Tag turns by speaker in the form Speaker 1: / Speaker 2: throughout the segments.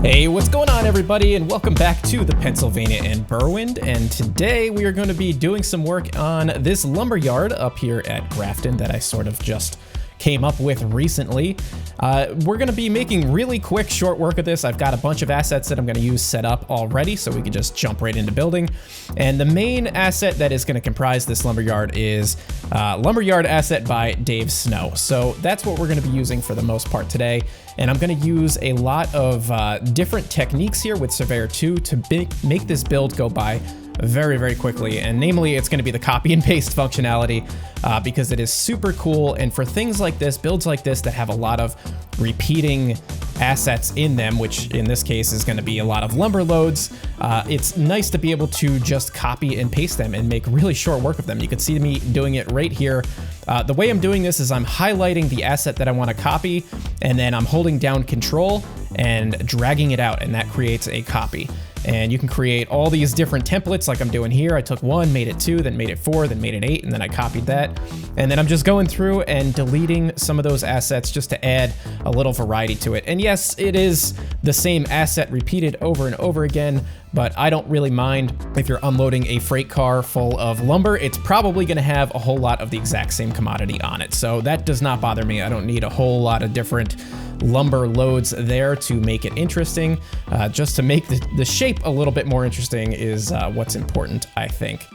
Speaker 1: Hey, what's going on everybody, and welcome back to the Pennsylvania and Berwind. And today we are going to be doing some work on this lumber yard up here at Grafton that I sort of just came up with recently. We're going to be making really quick, short work of this. I've got a bunch of assets that I'm going to use set up already, so we can just jump right into building. And the main asset that is going to comprise this lumberyard is Lumberyard Asset by Dave Snow. So that's what we're going to be using for the most part today. And I'm going to use a lot of different techniques here with Surveyor 2 to make this build go by very, very quickly. And namely, it's going to be the copy and paste functionality because it is super cool. And for things like this, builds like this that have a lot of repeating assets in them, which in this case is going to be a lot of lumber loads, it's nice to be able to just copy and paste them and make really short work of them. You can see me doing it right here. The way I'm doing this is I'm highlighting the asset that I want to copy, and then I'm holding down Control and dragging it out, and that creates a copy. And you can create all these different templates like I'm doing here. I took one, made it 2, then made it 4, then made it 8, and then I copied that. And then I'm just going through and deleting some of those assets just to add a little variety to it. And yes, it is the same asset repeated over and over again, but I don't really mind if you're unloading a freight car full of lumber. It's probably gonna have a whole lot of the exact same commodity on it. So that does not bother me. I don't need a whole lot of different lumber loads there to make it interesting. Just to make the shape a little bit more interesting is what's important, I think.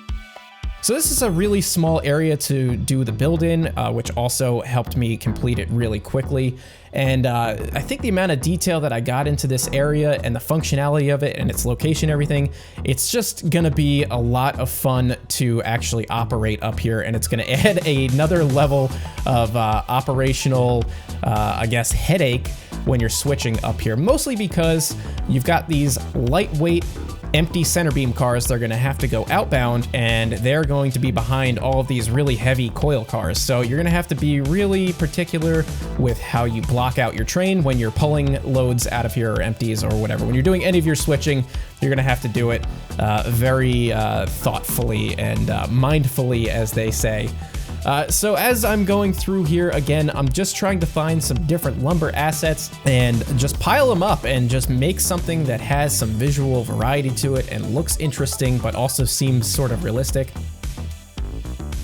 Speaker 1: So this is a really small area to do the build in, which also helped me complete it really quickly. And I think the amount of detail that I got into this area and the functionality of it and its location, everything, it's just gonna be a lot of fun to actually operate up here. And it's gonna add another level of operational, I guess, headache when you're switching up here. Mostly because you've got these lightweight, empty center beam cars. They're going to have to go outbound, and they're going to be behind all of these really heavy coil cars. So you're going to have to be really particular with how you block out your train when you're pulling loads out of here, or empties or whatever. When you're doing any of your switching, you're going to have to do it very thoughtfully and mindfully, as they say. So as I'm going through here, again, I'm just trying to find some different lumber assets and just pile them up and just make something that has some visual variety to it and looks interesting, but also seems sort of realistic.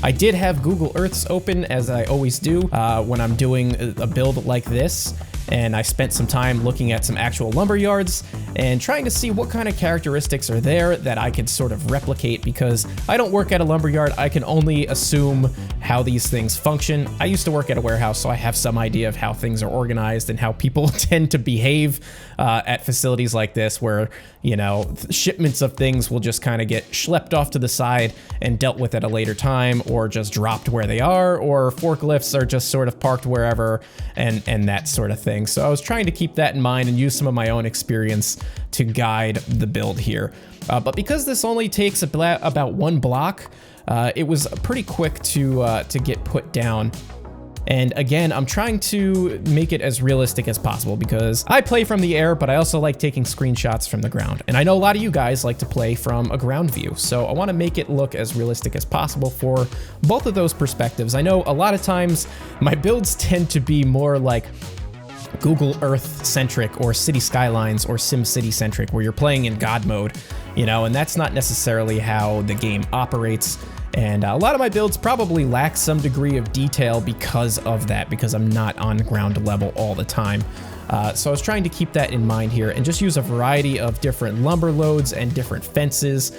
Speaker 1: I did have Google Earths open, as I always do when I'm doing a build like this. And I spent some time looking at some actual lumber yards and trying to see what kind of characteristics are there that I could sort of replicate, because I don't work at a lumber yard. I can only assume how these things function. I used to work at a warehouse, so I have some idea of how things are organized and how people tend to behave at facilities like this, where, you know, shipments of things will just kind of get schlepped off to the side and dealt with at a later time, or just dropped where they are, or forklifts are just sort of parked wherever, and that sort of thing. So I was trying to keep that in mind and use some of my own experience to guide the build here. But because this only takes about 1 block, it was pretty quick to get put down. And again, I'm trying to make it as realistic as possible because I play from the air, but I also like taking screenshots from the ground. And I know a lot of you guys like to play from a ground view. So I want to make it look as realistic as possible for both of those perspectives. I know a lot of times my builds tend to be more like Google Earth centric or City Skylines or Sim City centric, where you're playing in God mode, you know, and that's not necessarily how the game operates. And a lot of my builds probably lack some degree of detail because of that, because I'm not on ground level all the time. So I was trying to keep that in mind here and just use a variety of different lumber loads and different fences,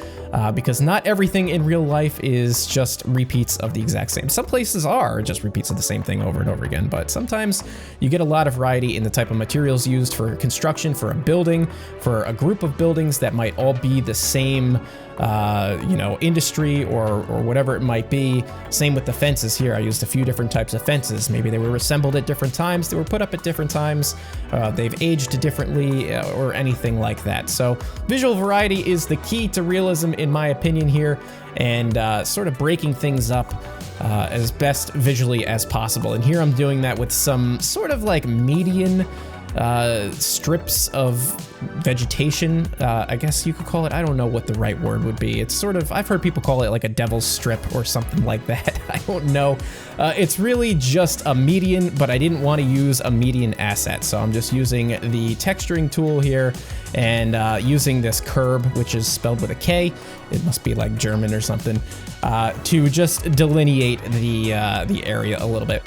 Speaker 1: because not everything in real life is just repeats of the exact same. Some places are just repeats of the same thing over and over again, but sometimes you get a lot of variety in the type of materials used for construction, for a building, for a group of buildings that might all be the same you know, industry or whatever it might be. Same with the fences here. I used a few different types of fences. Maybe they were assembled at different times, they were put up at different times, they've aged differently, or anything like that. So visual variety is the key to realism, in my opinion here, and sort of breaking things up as best visually as possible. And here I'm doing that with some sort of like median strips of vegetation, I guess you could call it. I don't know what the right word would be. It's sort of, I've heard people call it like a devil's strip or something like that. I don't know. It's really just a median, but I didn't want to use a median asset. So I'm just using the texturing tool here and using this curb, which is spelled with a K. It must be like German or something, to just delineate the area a little bit.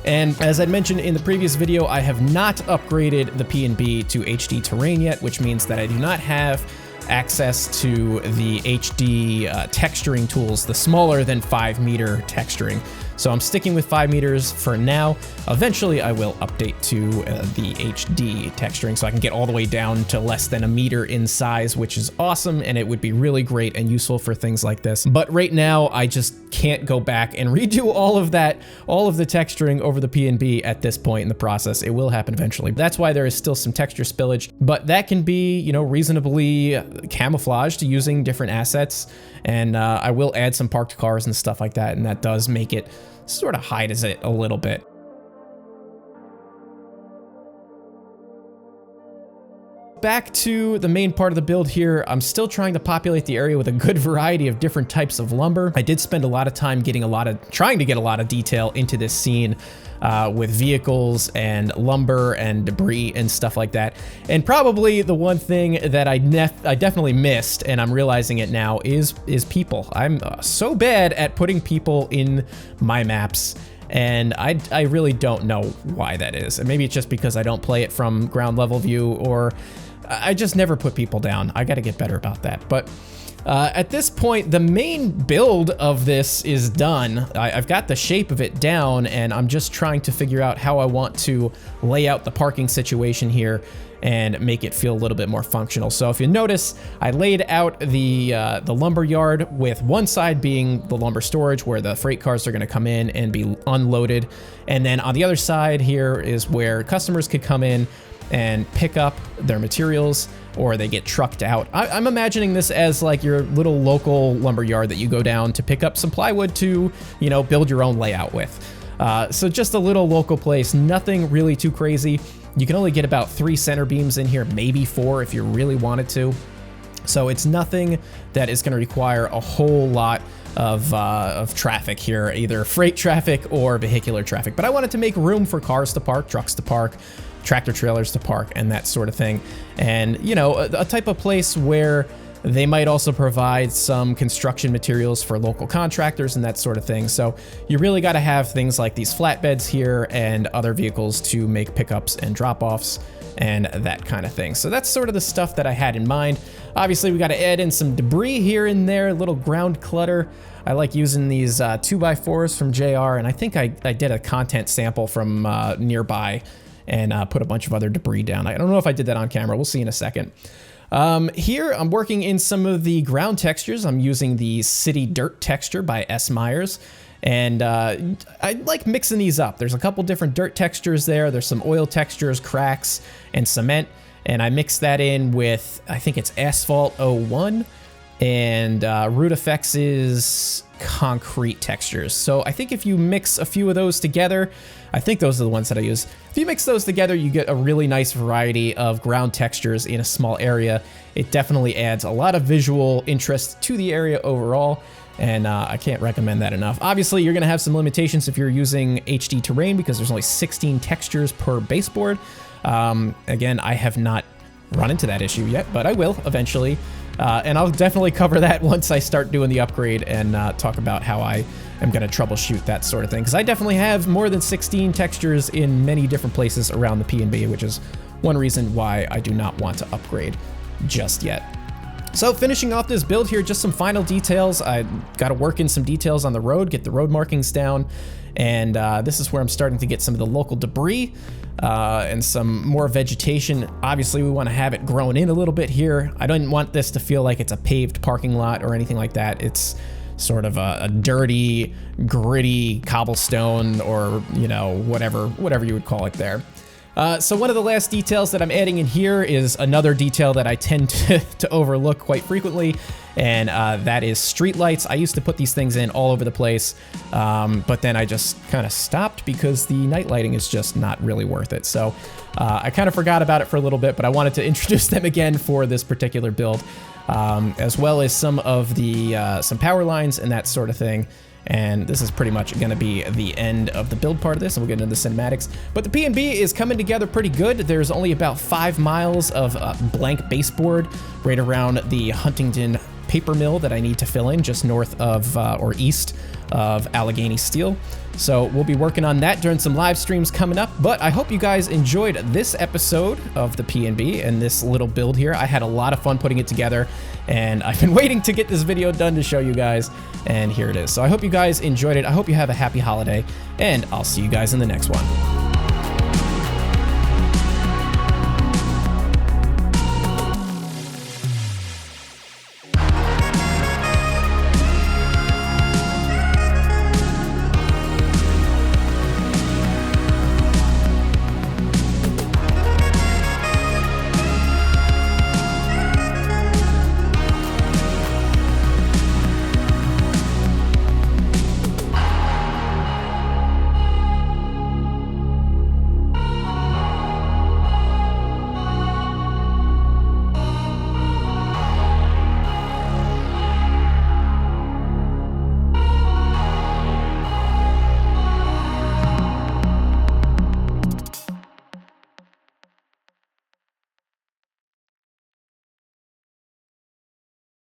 Speaker 1: And as I mentioned in the previous video, I have not upgraded the P&B to HD terrain yet, which means that I do not have access to the HD texturing tools, the smaller than 5 meter texturing. So I'm sticking with 5 meters for now. Eventually I will update to the HD texturing so I can get all the way down to less than a meter in size, which is awesome, and it would be really great and useful for things like this. But right now I just can't go back and redo all of that, all of the texturing over the P&B at this point in the process. It will happen eventually. That's why there is still some texture spillage, but that can be, you know, reasonably camouflaged using different assets. And I will add some parked cars and stuff like that, and that does make it sort of hides it a little bit. Back to the main part of the build here, I'm still trying to populate the area with a good variety of different types of lumber. I did spend a lot of time trying to get a lot of detail into this scene with vehicles and lumber and debris and stuff like that. And probably the one thing that I definitely missed, and I'm realizing it now, is people. I'm so bad at putting people in my maps, and I really don't know why that is. And maybe it's just because I don't play it from ground level view, or I just never put people down. I got to get better about that. But at this point, the main build of this is done. I've got the shape of it down, and I'm just trying to figure out how I want to lay out the parking situation here and make it feel a little bit more functional. So if you notice, I laid out the lumber yard with one side being the lumber storage where the freight cars are going to come in and be unloaded. And then on the other side here is where customers could come in and pick up their materials, or they get trucked out. I'm imagining this as like your little local lumber yard that you go down to pick up some plywood to, you know, build your own layout with. So just a little local place, nothing really too crazy. You can only get about 3 center beams in here, maybe 4 if you really wanted to. So it's nothing that is going to require a whole lot of traffic here, either freight traffic or vehicular traffic. But I wanted to make room for cars to park, trucks to park, tractor trailers to park, and that sort of thing. And, you know, a type of place where they might also provide some construction materials for local contractors and that sort of thing. So you really got to have things like these flatbeds here and other vehicles to make pickups and drop-offs and that kind of thing. So that's sort of the stuff that I had in mind. Obviously, we got to add in some debris here and there, a little ground clutter. I like using these 2x4s from JR, and I think I did a content sample from nearby and put a bunch of other debris down. I don't know if I did that on camera. We'll see in a second. Here, I'm working in some of the ground textures. I'm using the City Dirt texture by S. Myers. And I like mixing these up. There's a couple different dirt textures there. There's some oil textures, cracks, and cement. And I mix that in with, I think it's Asphalt 01 and Root Effects' concrete textures. So I think if you mix a few of those together, I think those are the ones that I use. If you mix those together, you get a really nice variety of ground textures in a small area. It definitely adds a lot of visual interest to the area overall, and I can't recommend that enough. Obviously, you're gonna have some limitations if you're using HD terrain because there's only 16 textures per baseboard. Again, I have not run into that issue yet, but I will eventually. And I'll definitely cover that once I start doing the upgrade and talk about how I am going to troubleshoot that sort of thing. Because I definitely have more than 16 textures in many different places around the P&B, which is one reason why I do not want to upgrade just yet. So finishing off this build here, just some final details. I got to work in some details on the road, get the road markings down. And this is where I'm starting to get some of the local debris and some more vegetation. Obviously, we want to have it grown in a little bit here. I don't want this to feel like it's a paved parking lot or anything like that. It's sort of a dirty, gritty cobblestone, or, you know, whatever you would call it there. So one of the last details that I'm adding in here is another detail that I tend to overlook quite frequently, and that is street lights. I used to put these things in all over the place, but then I just kind of stopped because the night lighting is just not really worth it. So I kind of forgot about it for a little bit, but I wanted to introduce them again for this particular build, as well as some of the some power lines and that sort of thing. And this is pretty much going to be the end of the build part of this, and we'll get into the cinematics. But the P&B is coming together pretty good. There's only about 5 miles of blank baseboard right around the Huntington paper mill that I need to fill in just north of or east of Allegheny Steel. So we'll be working on that during some live streams coming up. But I hope you guys enjoyed this episode of the P&B and this little build here. I had a lot of fun putting it together, and I've been waiting to get this video done to show you guys, and here it is. So I hope you guys enjoyed it. I hope you have a happy holiday, and I'll see you guys in the next one.